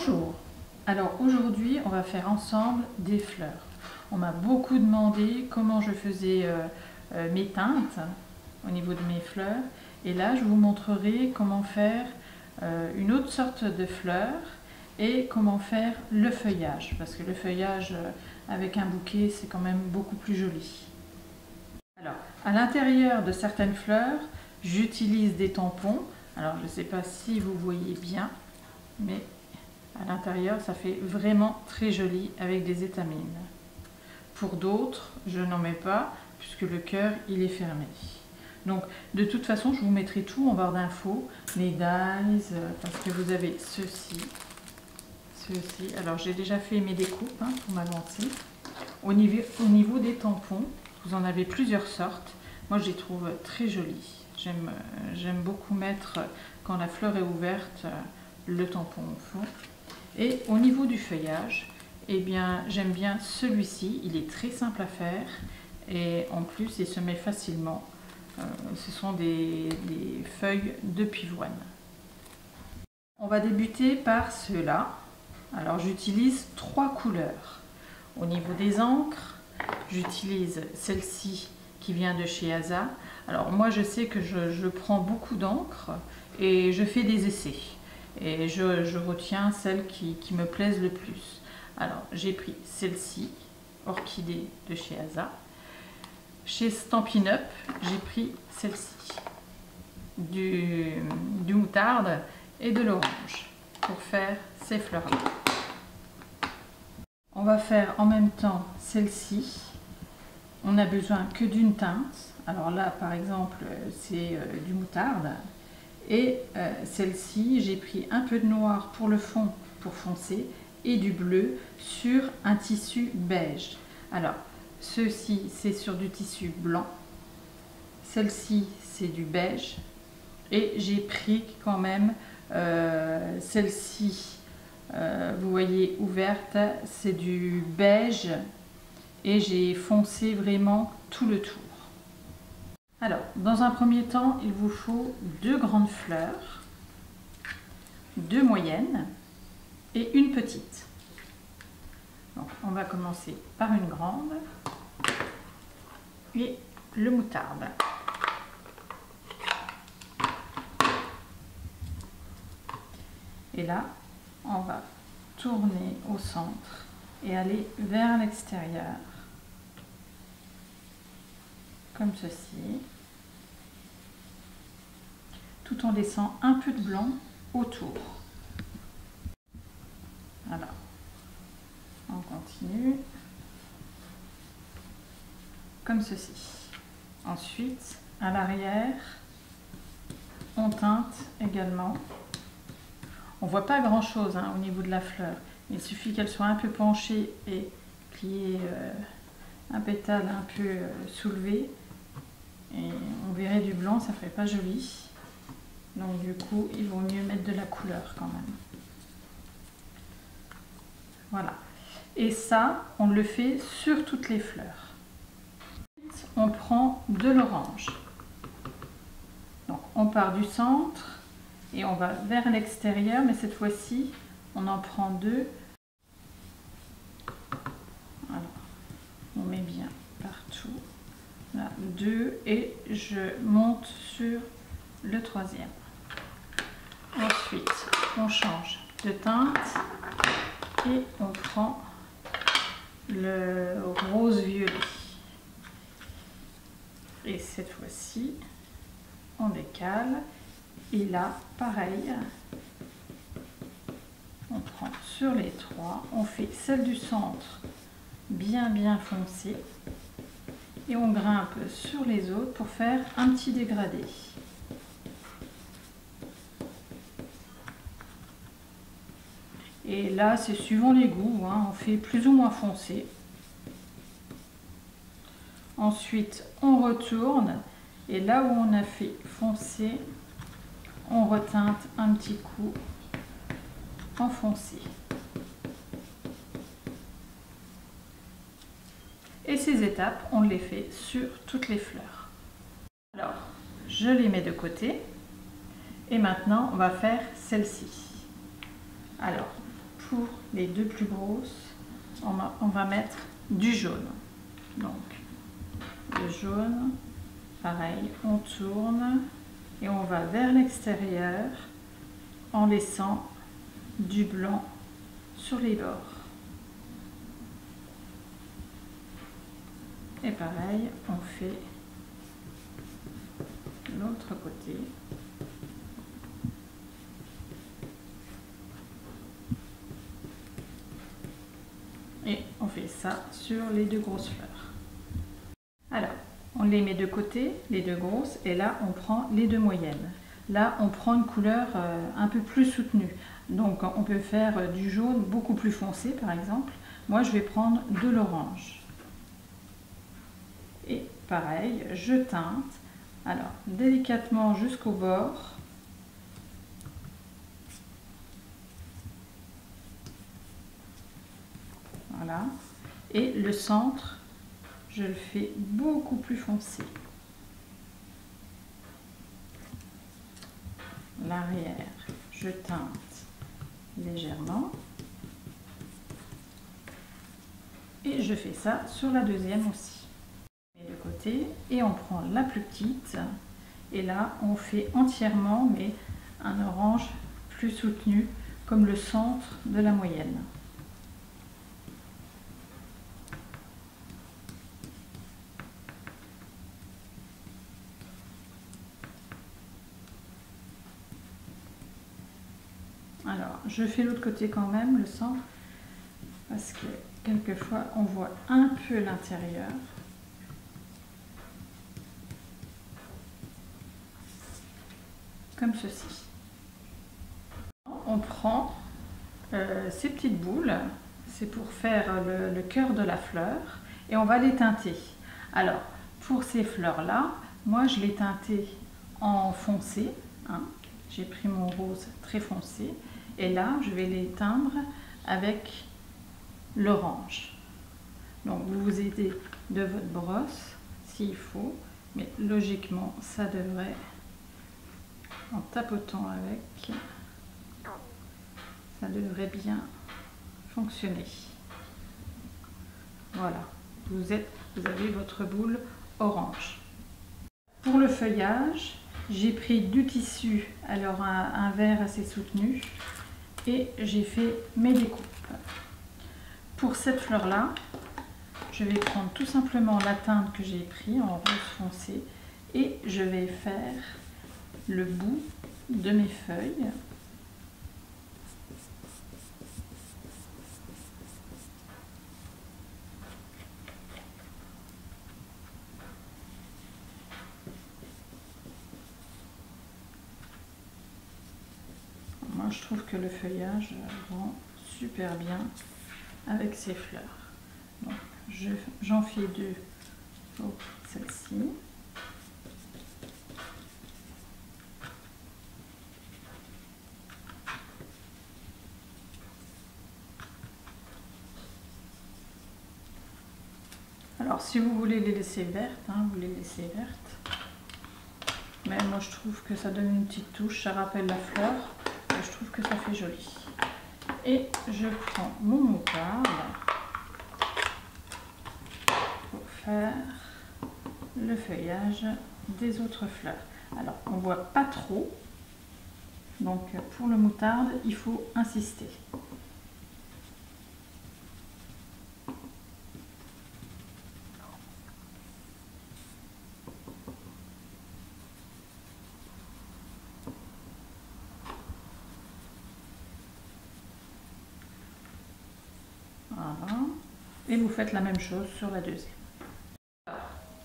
Bonjour, alors aujourd'hui on va faire ensemble des fleurs. On m'a beaucoup demandé comment je faisais mes teintes au niveau de mes fleurs et là je vous montrerai comment faire une autre sorte de fleurs et comment faire le feuillage parce que le feuillage avec un bouquet c'est quand même beaucoup plus joli. Alors à l'intérieur de certaines fleurs j'utilise des tampons, alors je ne sais pas si vous voyez bien mais à l'intérieur, ça fait vraiment très joli avec des étamines. Pour d'autres, je n'en mets pas puisque le cœur il est fermé. Donc de toute façon, je vous mettrai tout en barre d'infos, les dies, parce que vous avez ceci. Alors j'ai déjà fait mes découpes pour m'avancer. Au niveau des tampons, vous en avez plusieurs sortes. Moi, je les trouve très jolis. J'aime beaucoup mettre, quand la fleur est ouverte, le tampon au fond. Et au niveau du feuillage, eh bien, j'aime bien celui-ci, il est très simple à faire et en plus il se met facilement. Ce sont des feuilles de pivoine. On va débuter par ceux-là. Alors j'utilise 3 couleurs. Au niveau des encres, j'utilise celle-ci qui vient de chez Asa. Alors moi je sais que je prends beaucoup d'encre et je fais des essais. Et je retiens celles qui me plaisent le plus. Alors j'ai pris celle-ci, Orchidée de chez Asa. Chez Stampin' Up, j'ai pris celle-ci, du moutarde et de l'orange pour faire ces fleurs-là. On va faire en même temps celle-ci. On n'a besoin que d'une teinte. Alors là par exemple c'est du moutarde. Et celle-ci, j'ai pris un peu de noir pour le fond, pour foncer, et du bleu sur un tissu beige. Alors, ceci, c'est sur du tissu blanc. Celle-ci, c'est du beige. Et j'ai pris quand même celle-ci, vous voyez, ouverte, c'est du beige. Et j'ai foncé vraiment tout le tour. Alors, dans un premier temps, il vous faut 2 grandes fleurs, 2 moyennes et une petite. Donc, on va commencer par une grande et le moutarde. Et là, on va tourner au centre et aller vers l'extérieur. Comme ceci, tout en laissant un peu de blanc autour. Alors, on continue comme ceci. Ensuite, à l'arrière, on teinte également. On voit pas grand chose au niveau de la fleur. Il suffit qu'elle soit un peu penchée et qu'il y ait un pétale un peu soulevé. Et on verrait du blanc, ça ferait pas joli. Donc du coup, il vaut mieux mettre de la couleur quand même. Voilà. Et ça, on le fait sur toutes les fleurs. Ensuite, on prend de l'orange. Donc on part du centre et on va vers l'extérieur, mais cette fois-ci, on en prend 2. Alors, on met bien partout. Là, 2 et je monte sur le 3e. Ensuite, on change de teinte et on prend le rose violet. Et cette fois-ci, on décale. Et là, pareil, on prend sur les 3. On fait celle du centre bien foncée. Et on grimpe sur les autres pour faire un petit dégradé. Et là, c'est suivant les goûts, on fait plus ou moins foncé. Ensuite, on retourne et là où on a fait foncé, on reteinte un petit coup en foncé. Et ces étapes, on les fait sur toutes les fleurs. Alors, je les mets de côté. Et maintenant, on va faire celle-ci. Alors, pour les deux plus grosses, on va mettre du jaune. Donc, le jaune, pareil, on tourne et on va vers l'extérieur en laissant du blanc sur les bords. Et pareil, on fait l'autre côté. Et on fait ça sur les deux grosses fleurs. Alors, on les met de côté, les deux grosses, et là, on prend les deux moyennes. Là, on prend une couleur un peu plus soutenue. Donc, on peut faire du jaune beaucoup plus foncé, par exemple. Moi, je vais prendre de l'orange. Et pareil, je teinte. Alors, délicatement jusqu'au bord. Voilà. Et le centre, je le fais beaucoup plus foncé. L'arrière, je teinte légèrement. Et je fais ça sur la deuxième aussi. Et de côté, et on prend la plus petite. Et là, on fait entièrement, mais un orange plus soutenu, comme le centre de la moyenne. Alors, je fais l'autre côté quand même, le centre, parce que quelquefois, on voit un peu l'intérieur. Comme ceci. On prend ces petites boules, c'est pour faire le cœur de la fleur, et on va les teinter. Alors, pour ces fleurs-là, moi je l'ai teinté en foncé, hein. J'ai pris mon rose très foncé, et là je vais les teindre avec l'orange. Donc vous vous aidez de votre brosse s'il faut, mais logiquement ça devrait, en tapotant avec, ça devrait bien fonctionner. Voilà, vous avez votre boule orange. Pour le feuillage, j'ai pris du tissu, alors un vert assez soutenu, et j'ai fait mes découpes. Pour cette fleur-là, je vais prendre tout simplement la teinte que j'ai pris en rose foncé et je vais faire le bout de mes feuilles. Moi, je trouve que le feuillage rend super bien avec ces fleurs. Donc, j'en fais deux pour celle-ci. Alors, si vous voulez les laisser vertes, hein, vous les laissez vertes. Mais moi, je trouve que ça donne une petite touche, ça rappelle la fleur. Et je trouve que ça fait joli. Et je prends mon moutarde pour faire le feuillage des autres fleurs. Alors, on ne voit pas trop. Donc, pour le moutarde, il faut insister. Voilà. Et vous faites la même chose sur la deuxième.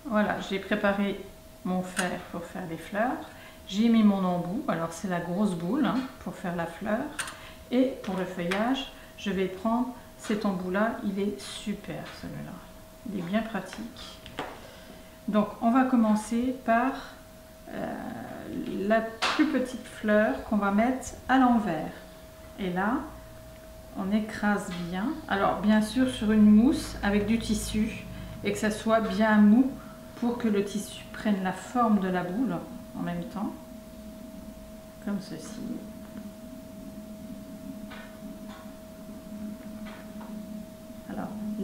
Voilà, j'ai préparé mon fer pour faire les fleurs. J'ai mis mon embout, alors c'est la grosse boule hein, pour faire la fleur. Et pour le feuillage, je vais prendre cet embout-là. Il est super celui-là. Il est bien pratique. Donc on va commencer par la plus petite fleur qu'on va mettre à l'envers. Et là, on écrase bien. Alors bien sûr sur une mousse avec du tissu et que ça soit bien mou pour que le tissu prenne la forme de la boule en même temps, comme ceci.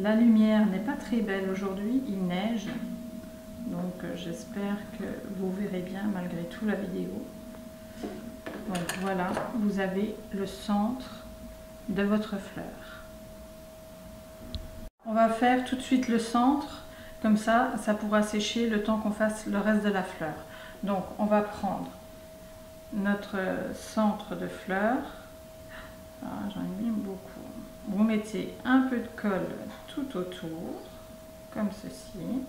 La lumière n'est pas très belle aujourd'hui, il neige. Donc j'espère que vous verrez bien malgré tout la vidéo. Donc voilà, vous avez le centre de votre fleur. On va faire tout de suite le centre, comme ça pourra sécher le temps qu'on fasse le reste de la fleur. Donc on va prendre notre centre de fleur. J'en ai mis beaucoup. Vous mettez un peu de colle tout autour, comme ceci.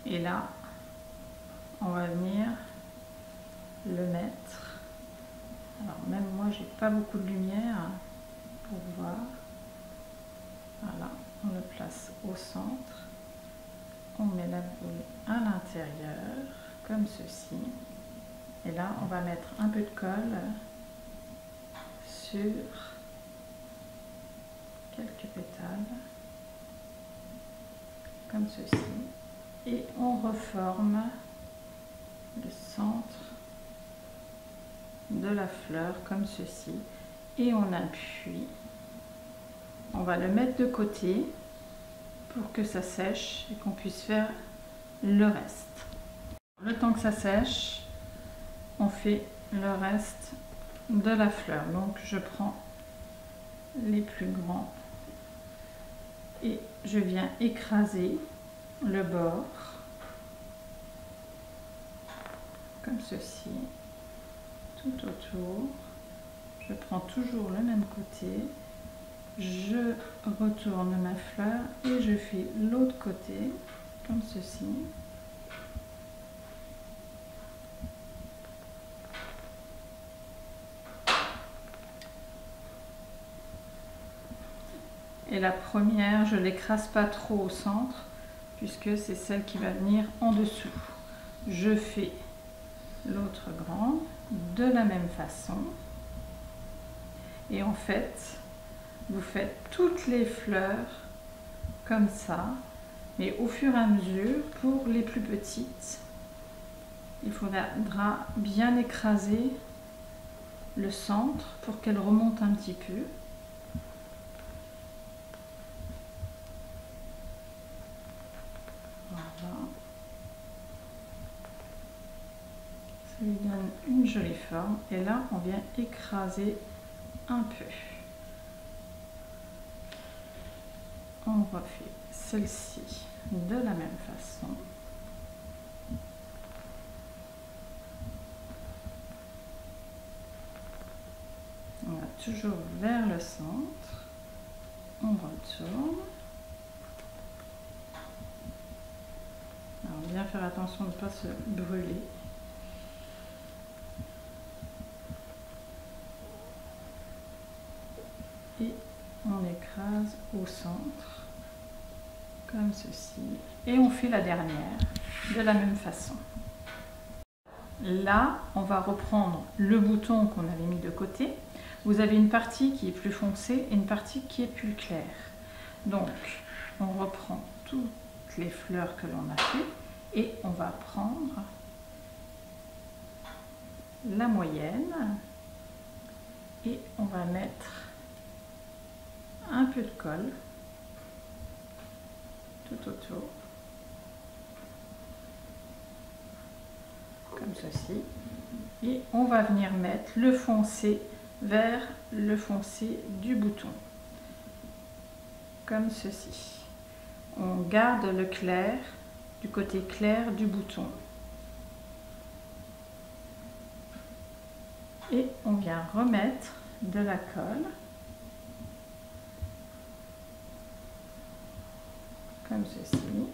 Et là, on va venir le mettre. Alors même moi, j'ai pas beaucoup de lumière pour voir. Voilà, on le place au centre. On met la boule à l'intérieur, comme ceci. Et là, on va mettre un peu de colle sur quelques pétales, comme ceci. Et on reforme le centre de la fleur, comme ceci. Et on appuie. On va le mettre de côté pour que ça sèche et qu'on puisse faire le reste. Le temps que ça sèche, on fait le reste de la fleur. Donc je prends les plus grands et je viens écraser le bord comme ceci tout autour. Je prends toujours le même côté, je retourne ma fleur et je fais l'autre côté comme ceci. Et la première, je ne l'écrase pas trop au centre, puisque c'est celle qui va venir en dessous. Je fais l'autre grande de la même façon. Et en fait, vous faites toutes les fleurs comme ça, mais au fur et à mesure, pour les plus petites, il faudra bien écraser le centre pour qu'elle remonte un petit peu. Voilà. Ça lui donne une jolie forme. Et là, on vient écraser un peu. On refait celle-ci de la même façon. On va toujours vers le centre. On retourne. Alors bien faire attention de ne pas se brûler. Et on écrase au centre, comme ceci. Et on fait la dernière de la même façon. Là, on va reprendre le bouton qu'on avait mis de côté. Vous avez une partie qui est plus foncée et une partie qui est plus claire. Donc, on reprend toutes les fleurs que l'on a fait et on va prendre la moyenne et on va mettre un peu de colle tout autour, comme ceci, et on va venir mettre le foncé vers le foncé du bouton, comme ceci. On garde le clair du côté clair du bouton et on vient remettre de la colle comme ceci,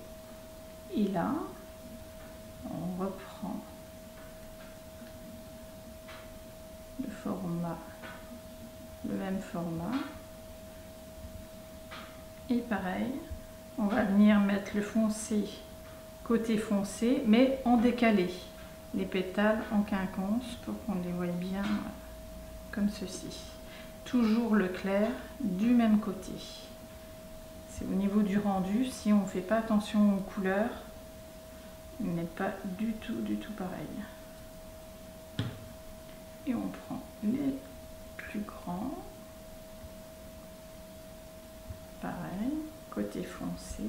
et là on reprend le format, le même format, et pareil, on va venir mettre le foncé côté foncé mais en décalé, les pétales en quinconce pour qu'on les voie bien comme ceci, toujours le clair du même côté. C'est au niveau du rendu, si on ne fait pas attention aux couleurs, il n'est pas du tout pareil. Et on prend les plus grands. côté foncé,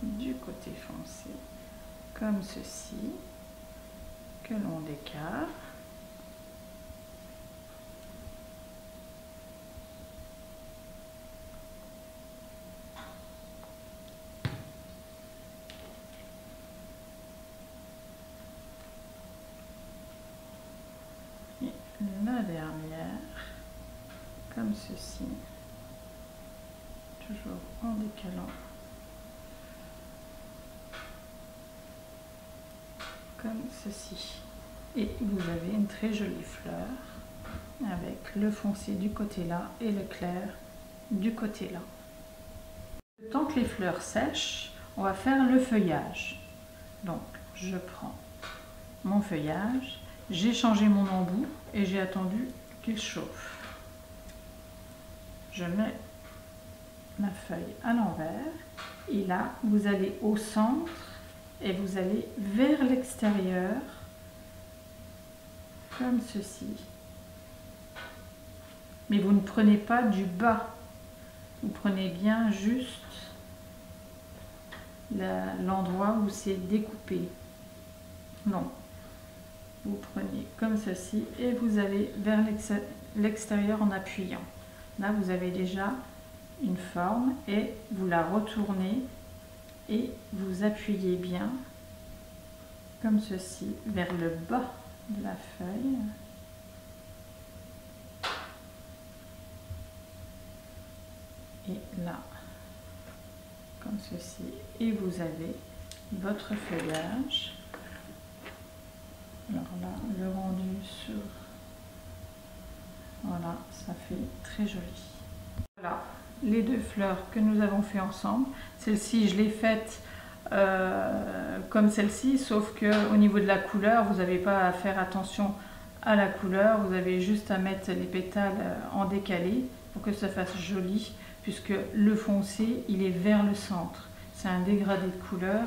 du côté foncé, comme ceci, que l'on décale. Et la dernière, comme ceci, toujours en décalant, comme ceci. Et vous avez une très jolie fleur avec le foncé du côté là et le clair du côté là. Tant que les fleurs sèchent, on va faire le feuillage. Donc je prends mon feuillage, j'ai changé mon embout et j'ai attendu qu'il chauffe. Je mets ma feuille à l'envers et là vous allez au centre et vous allez vers l'extérieur comme ceci. Mais vous ne prenez pas du bas, vous prenez bien juste l'endroit où c'est découpé. Non, vous prenez comme ceci et vous allez vers l'extérieur en appuyant. Là vous avez déjà une forme et vous la retournez et vous appuyez bien comme ceci vers le bas de la feuille. Et là, comme ceci, et vous avez votre feuillage. Alors là, le rendu sur... Voilà, ça fait très joli. Voilà, les deux fleurs que nous avons fait ensemble. Celle-ci, je l'ai faite comme celle-ci, sauf que au niveau de la couleur, vous n'avez pas à faire attention à la couleur. Vous avez juste à mettre les pétales en décalé pour que ça fasse joli, puisque le foncé, il est vers le centre. C'est un dégradé de couleur.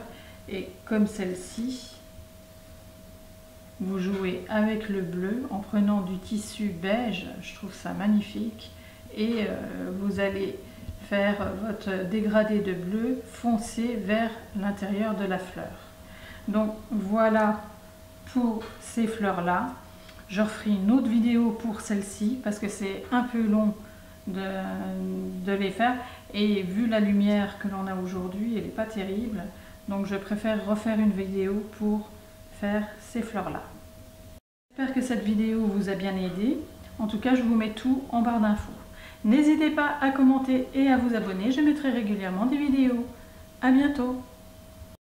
Et comme celle-ci, vous jouez avec le bleu en prenant du tissu beige. Je trouve ça magnifique. Et vous allez faire votre dégradé de bleu foncé vers l'intérieur de la fleur. Donc voilà pour ces fleurs-là. Je referai une autre vidéo pour celle-ci parce que c'est un peu long de les faire. Et vu la lumière que l'on a aujourd'hui, elle n'est pas terrible. Donc je préfère refaire une vidéo pour faire ces fleurs-là. J'espère que cette vidéo vous a bien aidé. En tout cas, je vous mets tout en barre d'infos. N'hésitez pas à commenter et à vous abonner. Je mettrai régulièrement des vidéos. À bientôt!